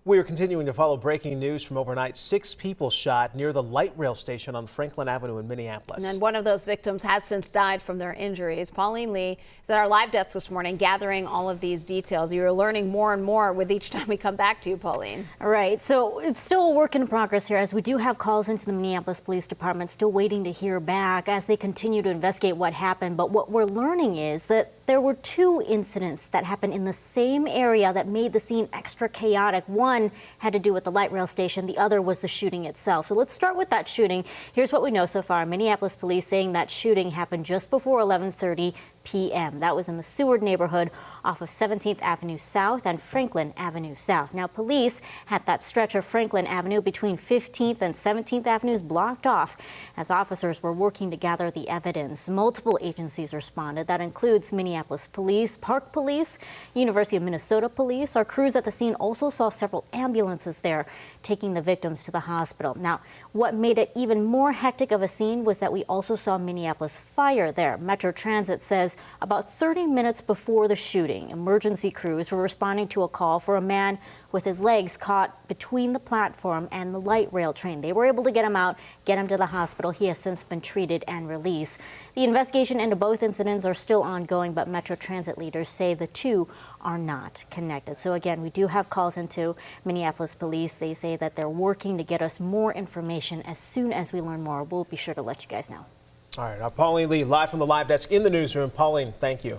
We are continuing to follow breaking news from overnight. 6 people shot near the light rail station on Franklin Avenue in Minneapolis. And one of those victims has since died from their injuries. Pauline Lee is at our live desk this morning gathering all of these details. You're learning more and more with each time we come back to you, Pauline. All right, so it's still a work in progress here as we do have calls into the Minneapolis Police Department, still waiting to hear back as they continue to investigate what happened. But what we're learning is that there were 2 incidents that happened in the same area that made the scene extra chaotic. One had to do with the light rail station. The other was the shooting itself. So let's start with that shooting. Here's what we know so far. Minneapolis police saying that shooting happened just before 11:30 p.m. That was in the Seward neighborhood off of 17th Avenue South and Franklin Avenue South. Now, police had that stretch of Franklin Avenue between 15th and 17th Avenues blocked off as officers were working to gather the evidence. Multiple agencies responded. That includes Minneapolis Police, Park Police, University of Minnesota Police. Our crews at the scene also saw several ambulances there taking the victims to the hospital. Now, what made it even more hectic of a scene was that we also saw Minneapolis Fire there. Metro Transit says about 30 minutes before the shooting, emergency crews were responding to a call for a man with his legs caught between the platform and the light rail train. They were able to get him out, get him to the hospital. He has since been treated and released. The investigation into both incidents are still ongoing, but Metro Transit leaders say the 2 are not connected. So again, we do have calls into Minneapolis police. They say that they're working to get us more information. As soon as we learn more, we'll be sure to let you guys know. All right, now Pauline Lee live from the live desk in the newsroom. Pauline, thank you.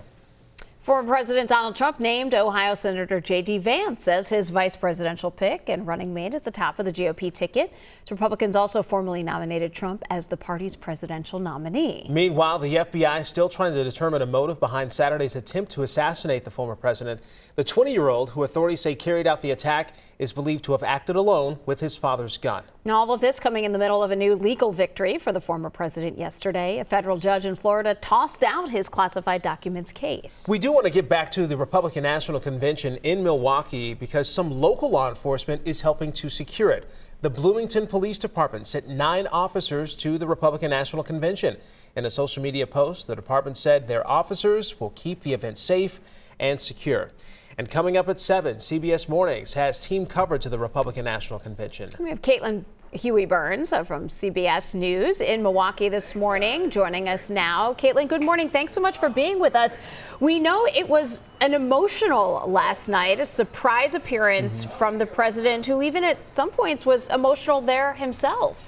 Former President Donald Trump named Ohio Senator J.D. Vance as his vice presidential pick and running mate at the top of the GOP ticket. Republicans also formally nominated Trump as the party's presidential nominee. Meanwhile, the FBI is still trying to determine a motive behind Saturday's attempt to assassinate the former president. The 20-year-old, who authorities say carried out the attack, is believed to have acted alone with his father's gun. Now, all of this coming in the middle of a new legal victory for the former president yesterday. A federal judge in Florida tossed out his classified documents case. We do want to get back to the Republican National Convention in Milwaukee because some local law enforcement is helping to secure it. The Bloomington Police Department sent 9 officers to the Republican National Convention. In a social media post, the department said their officers will keep the event safe and secure. And coming up at 7, CBS Mornings has team coverage of the Republican National Convention. We have Caitlin Huey-Burns from CBS News in Milwaukee this morning, joining us now. Caitlin, good morning. Thanks so much for being with us. We know it was an emotional last night, a surprise appearance from the president, who even at some points was emotional there himself.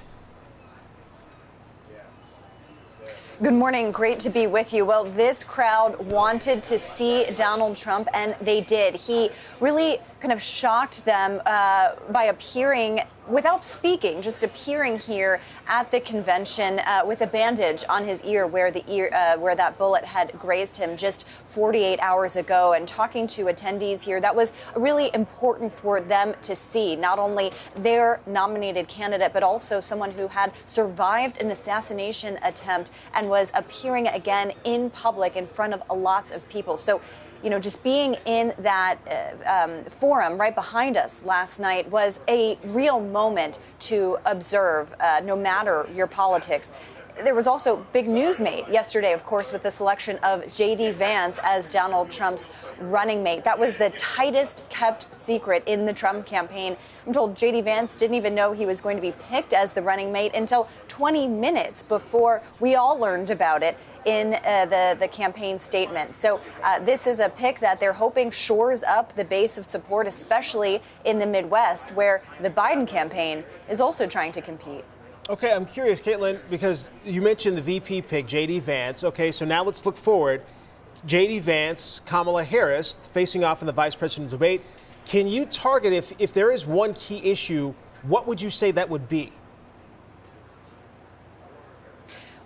Good morning. Great to be with you. Well, this crowd wanted to see Donald Trump, and they did. He really kind of shocked them by appearing without speaking, just appearing here at the convention with a bandage on his ear where that bullet had grazed him just 48 hours ago, and talking to attendees here. That was really important for them to see, not only their nominated candidate, but also someone who had survived an assassination attempt and was appearing again in public in front of lots of people. So, you know, just being in that forum right behind us last night was a real moment to observe, no matter your politics. There was also big news made yesterday, of course, with the selection of J.D. Vance as Donald Trump's running mate. That was the tightest kept secret in the Trump campaign. I'm told J.D. Vance didn't even know he was going to be picked as the running mate until 20 minutes before we all learned about it in the campaign statement. So this is a pick that they're hoping shores up the base of support, especially in the Midwest, where the Biden campaign is also trying to compete. Okay, I'm curious, Caitlin, because you mentioned the VP pick, J.D. Vance. Okay, so now let's look forward. J.D. Vance, Kamala Harris facing off in the vice presidential debate. Can you target, if there is one key issue, what would you say that would be?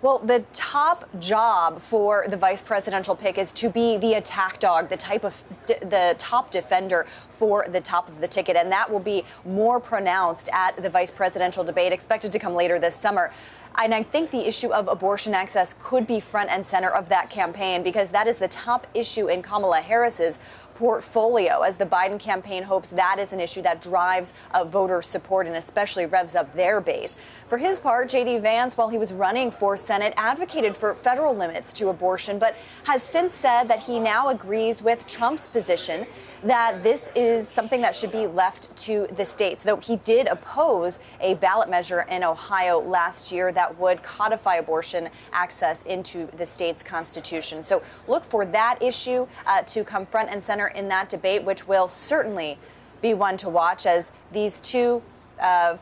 Well, the top job for the vice presidential pick is to be the attack dog, the top defender for the top of the ticket. And that will be more pronounced at the vice presidential debate expected to come later this summer. And I think the issue of abortion access could be front and center of that campaign, because that is the top issue in Kamala Harris's portfolio, as the Biden campaign hopes that is an issue that drives voter support and especially revs up their base. For his part, J.D. Vance, while he was running for Senate, advocated for federal limits to abortion, but has since said that he now agrees with Trump's position that this is something that should be left to the states, though he did oppose a ballot measure in Ohio last year that would codify abortion access into the state's constitution. So look for that issue to come front and center in that debate, which will certainly be one to watch as these two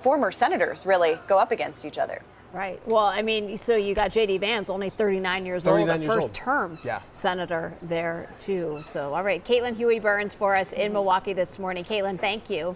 former senators really go up against each other. Right. Well, I mean, so you got J.D. Vance, only 39 years old, a first-term senator there, too. So, all right, Caitlin Huey-Burns for us in Milwaukee this morning. Caitlin, thank you.